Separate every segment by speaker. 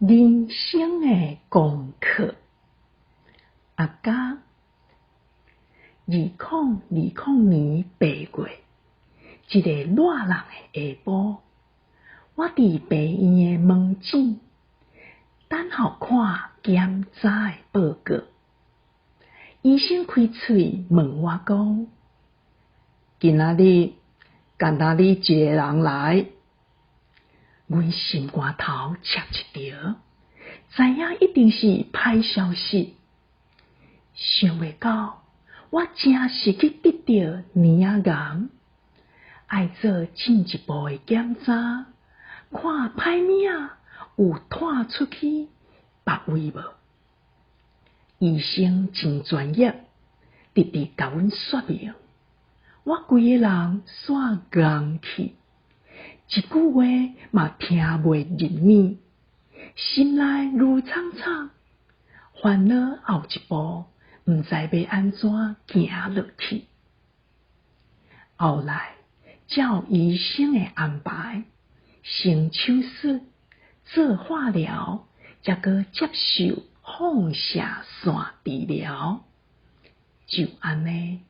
Speaker 1: 人生的功课。阿甲2020年8月，一个热人的下晡，我伫病院的门诊等候看检查的报告。医生开嘴问我讲：“今仔日敢若你一个人来？”阮心肝头插一条，知影一定是歹消息。想袂到，我真是去得到耳仔癌，爱做进一步的检查，看歹物有拖出去别位无。医生真专业，直直甲阮说明，我规个人煞硬去。一句话嘛听袂入耳，心内如苍苍，烦恼后一步，毋知要安怎行落去。后来照医生的安排，先手术、做化疗，才搁接受放射线治疗。就安尼，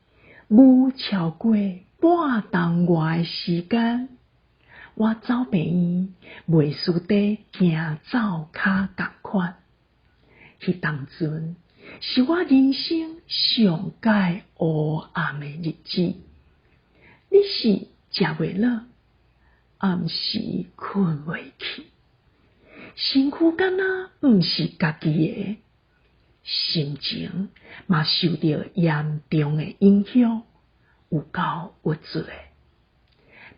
Speaker 1: 无超过半冬外的时间，我走病院，袂输地行走骹共款。迄当阵是我人生上界黑暗的日子。你是食袂落，暗时困袂去，身躯敢若毋是家己的，心情嘛受到严重的影响，有够郁卒的。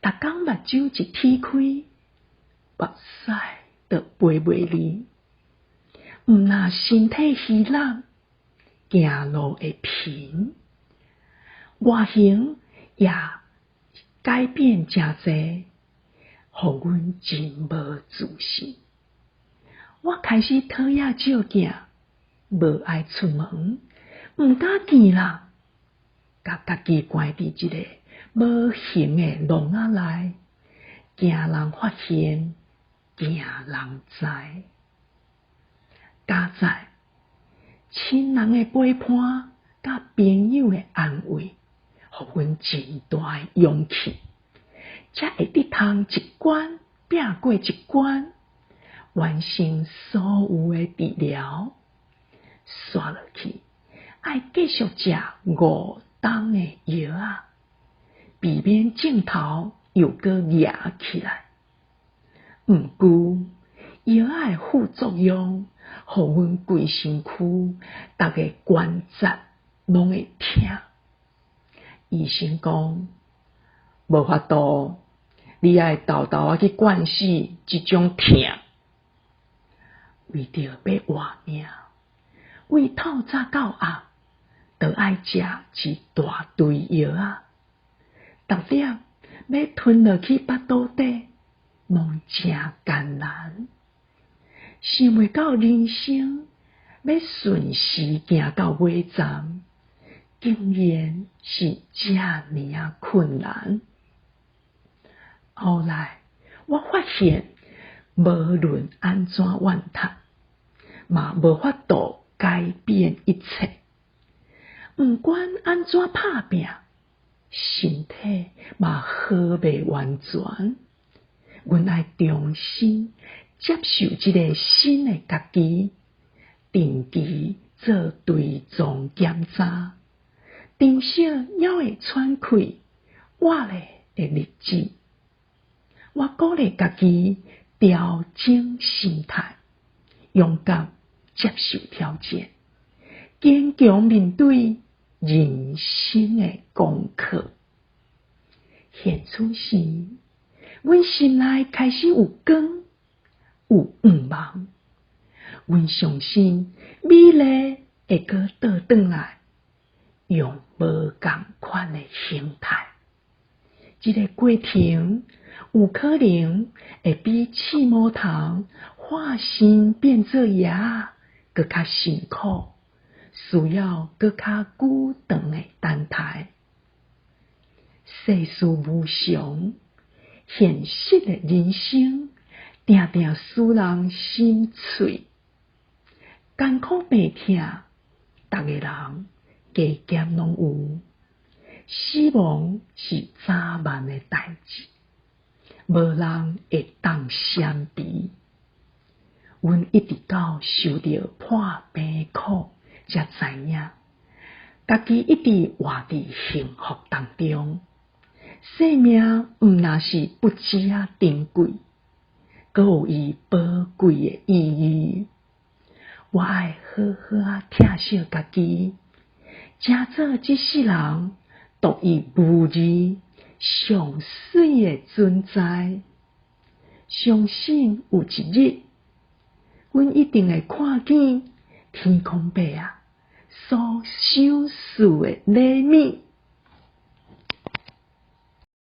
Speaker 1: 逐工目睭一天开，目屎就飞袂离。毋若身体虚懒，行路会贫，外形也改变诚侪，互阮真无自信。我开始讨厌照镜，无爱出门，毋敢见人，甲家己关伫一个无形的笼仔内，惊人发现，惊人知。加在亲人的陪伴，甲朋友的安慰，互阮真大的勇气，才会得通一关拼过一关，完成所有的治疗。刷落去，爱继续食5冬的药啊，避免镜头又搁压起来。毋过，药仔的副作用，互阮规身躯逐个关节拢会痛。医生讲，无法度，你爱豆豆啊去惯死即种痛。为着要活命，为透早到暗，都爱食一大堆药啊，逐点要吞落去腹肚底，拢真艰难。想袂到人生要顺时行到尾站，竟然是遮尔困难。后来我发现，无论安怎怨叹，嘛无法度改变一切。毋管安怎拍拼，身体嘛好袂完全。阮爱重新接受一个新的家己，定期做追踪检查，至少还会喘气，活咧的日子。我鼓励家己调整心态，勇敢接受挑战，坚强面对人生的功课。现此时，阮心内开始有光，有愿望。阮相信美丽会搁倒转来，用无共款的形态。这个过程有可能会比刺毛虫化身变做蛾搁较辛苦，需要搁较久长的等待。世事无常，现实的人生定定使人心碎。艰苦病痛，逐个人加减拢有。死亡是早晚的代志，无人会当闪避。阮一直到受到破病苦，才知影，家己一直活伫幸福当中。生命毋若是不止啊珍贵，阁有伊宝贵的意义。我爱好好啊疼惜家己，正做即世人独一无二、上水的存在。相信有一日，阮一定会看见天空白啊所收拾的礼物。